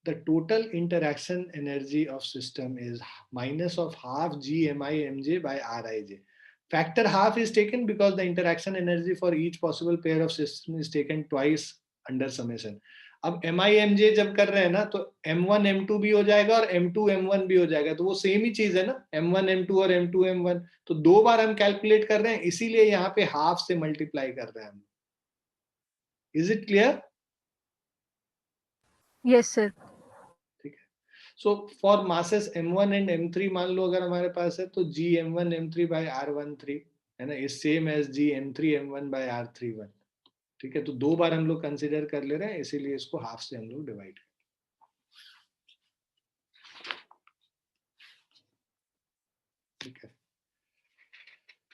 The total interaction energy of system is minus of half g mi mj by rij. Factor half is taken because the interaction energy for each possible pair of system is taken twice under summation. अब mi mj जब कर रहे हैं ना, तो m1 m2 भी हो जाएगा और m2 m1 भी हो जाएगा, तो वो सेम ही चीज है ना, m1 m2 और m2 m1, तो दो बार हम कैलकुलेट कर रहे हैं, इसीलिए यहाँ पे हाफ से मल्टीप्लाई कर रहे हैं हम. Is it clear? Yes, sir. ठीक है. So for masses m1 and m3 मान लो अगर हमारे पास है, तो g m1 m3 by r13 है ना, is same as g m3 m1 by r31. ठीक है, तो दो बार हम लोग कंसिडर कर ले रहे हैं, इसीलिए इसको हाफ से हम लोग डिवाइड. ठीक है.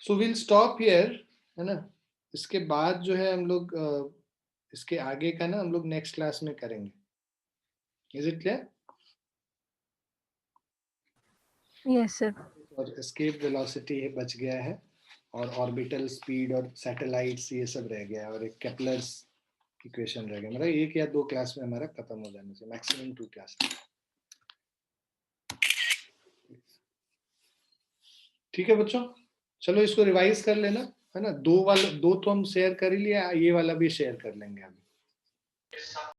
सो विल स्टॉप हियर, है ना. इसके बाद जो है हम लोग इसके आगे का ना हम लोग नेक्स्ट क्लास में करेंगे. Is it clear? Yes, sir. और एस्केप वेलोसिटी बच गया है, और ऑर्बिटल स्पीड और सैटेलाइट्स ये सब रह गया है, और एक केपलर्स इक्वेशन रह गया. मतलब एक या दो क्लास में हमारा खत्म हो जाने से, मैक्सिमम 2 क्लास. ठीक है बच्चों, चलो इसको रिवाइज कर लेना, है ना. दो तो हम शेयर कर ही लिया, ये वाला भी शेयर कर लेंगे अभी.